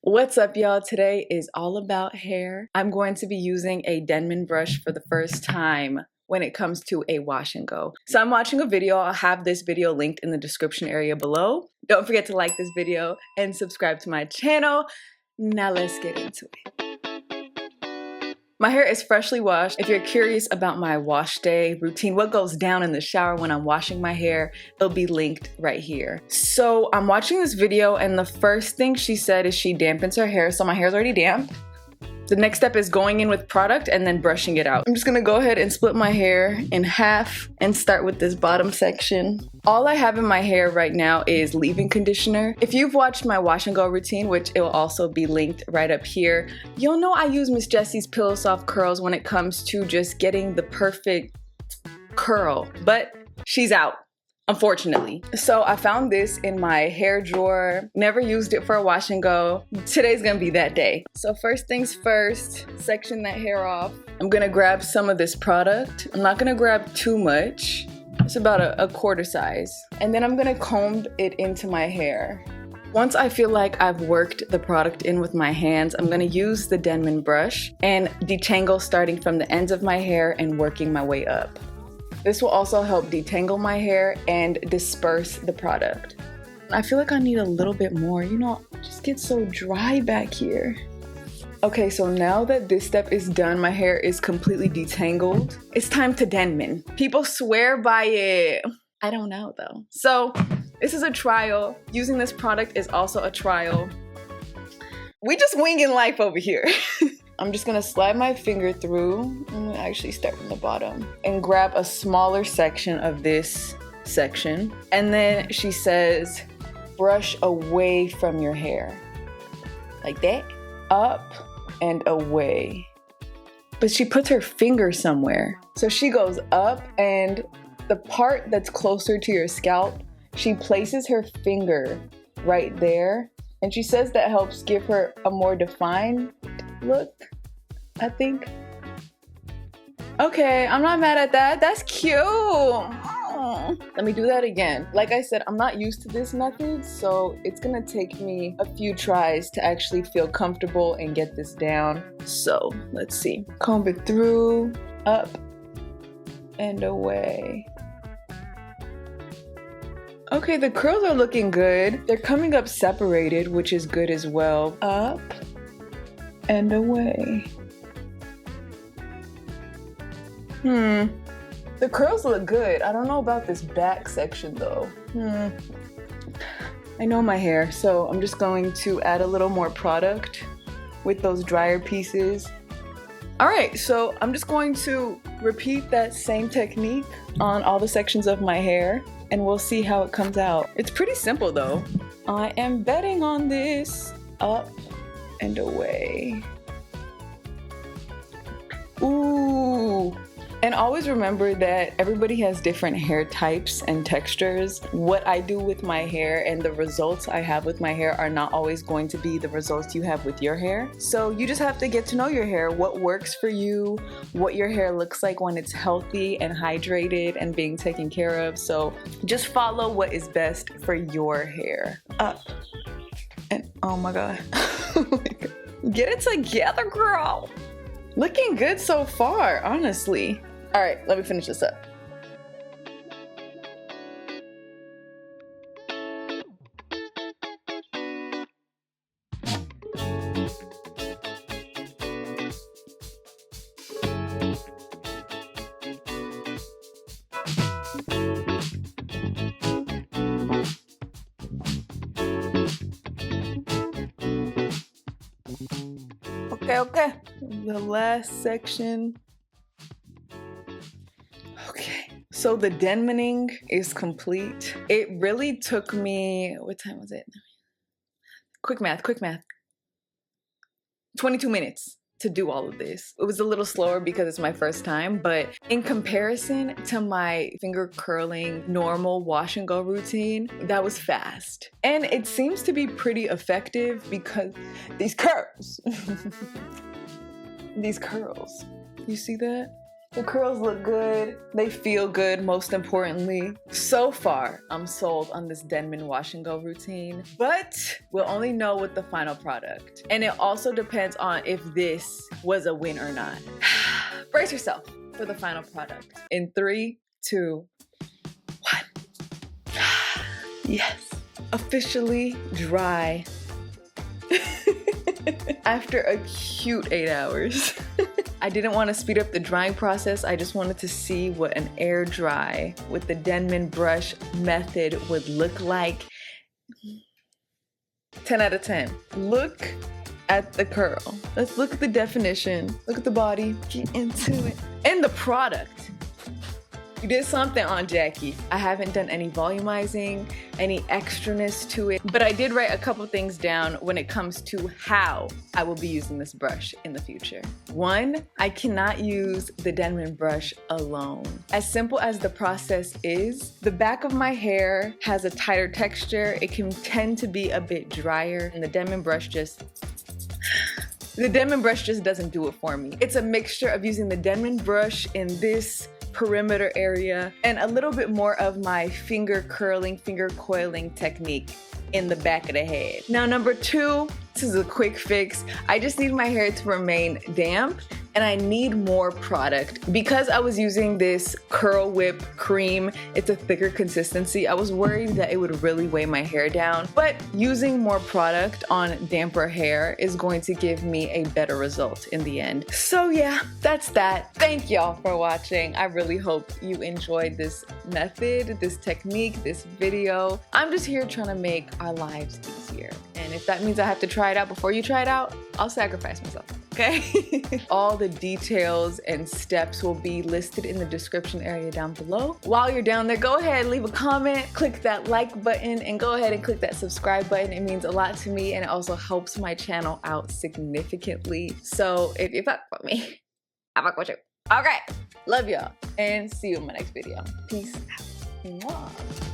What's up, y'all? Today is all about hair. I'm going to be using a Denman brush for the first time when it comes to a wash and go. So I'm watching a video. I'll have this video linked in the description area below. Don't forget to like this video and subscribe to my channel. Now let's get into it. My hair is freshly washed. If you're curious about my wash day routine, what goes down in the shower when I'm washing my hair, it'll be linked right here. So I'm watching this video and the first thing she said is she dampens her hair. So my hair's already damp. The next step is going in with product and then brushing it out. I'm just gonna go ahead and split my hair in half and start with this bottom section. All I have in my hair right now is leave-in conditioner. If you've watched my wash and go routine, which it will also be linked right up here, you'll know I use Miss Jessie's Pillow Soft Curls when it comes to just getting the perfect curl, but she's out, unfortunately. So I found this in my hair drawer, never used it for a wash and go. Today's gonna be that day. So first things first, section that hair off. I'm gonna grab some of this product. I'm not gonna grab too much. It's about a quarter size. And then I'm gonna comb it into my hair. Once I feel like I've worked the product in with my hands, I'm gonna use the Denman brush and detangle starting from the ends of my hair and working my way up. This will also help detangle my hair and disperse the product. I feel like I need a little bit more, you know, it just gets so dry back here. Okay, so now that this step is done, my hair is completely detangled. It's time to Denman. People swear by it. I don't know though. So this is a trial. Using this product is also a trial. We just winging life over here. I'm just gonna slide my finger through. I'm gonna actually start from the bottom and grab a smaller section of this section. And then she says, brush away from your hair. Like that. Up and away. But she puts her finger somewhere. So she goes up and the part that's closer to your scalp, she places her finger right there. And she says that helps give her a more defined look, I think. Okay, I'm not mad at that. That's cute. Oh. Let me do that again. Like I said, I'm not used to this method, so it's gonna take me a few tries to actually feel comfortable and get this down. So let's see. Comb it through, up and away. Okay, the curls are looking good. They're coming up separated, which is good as well. Up and away. The curls look good. I don't know about this back section though. I know my hair, so I'm just going to add a little more product with those drier pieces. All right, so I'm just going to repeat that same technique on all the sections of my hair and we'll see how it comes out. It's pretty simple though. I am betting on this. Up and away. Ooh. And always remember that everybody has different hair types and textures. What I do with my hair and the results I have with my hair are not always going to be the results you have with your hair. So you just have to get to know your hair, what works for you, what your hair looks like when it's healthy and hydrated and being taken care of. So just follow what is best for your hair. Up and oh my God. Get it together, girl. Looking good so far, honestly. All right, let me finish this up. Okay. The last section. Okay, so the Denmaning is complete. It really took me, what time was it? Quick math. 22 minutes to do all of this. It was a little slower because it's my first time, but in comparison to my finger curling normal wash and go routine, that was fast. And it seems to be pretty effective because these curls. These curls. You see that? The curls look good. They feel good, most importantly. So far, I'm sold on this Denman wash and go routine, but we'll only know with the final product. And it also depends on if this was a win or not. Brace yourself for the final product. In 3, 2, 1. Yes, officially dry. After a cute 8 hours. I didn't want to speed up the drying process. I just wanted to see what an air dry with the Denman brush method would look like. 10 out of 10. Look at the curl. Let's look at the definition. Look at the body. Get into it. And the product. You did something on Jackie. I haven't done any volumizing, any extraness to it, but I did write a couple things down when it comes to how I will be using this brush in the future. 1, I cannot use the Denman brush alone. As simple as the process is, the back of my hair has a tighter texture. It can tend to be a bit drier, and the Denman brush just doesn't do it for me. It's a mixture of using the Denman brush in this perimeter area and a little bit more of my finger curling, finger coiling technique in the back of the head. Now, number 2, this is a quick fix. I just need my hair to remain damp and I need more product. Because I was using this Curl Whip cream, it's a thicker consistency, I was worried that it would really weigh my hair down, but using more product on damper hair is going to give me a better result in the end. So yeah, that's that. Thank y'all for watching. I really hope you enjoyed this method, this technique, this video. I'm just here trying to make our lives easier. And if that means I have to try it out before you try it out, I'll sacrifice myself, okay? All the details and steps will be listed in the description area down below. While you're down there, go ahead, leave a comment, click that like button, and go ahead and click that subscribe button. It means a lot to me, and it also helps my channel out significantly. So if you fuck with me, I fuck with you. Okay, love y'all, and see you in my next video. Peace out. Mwah.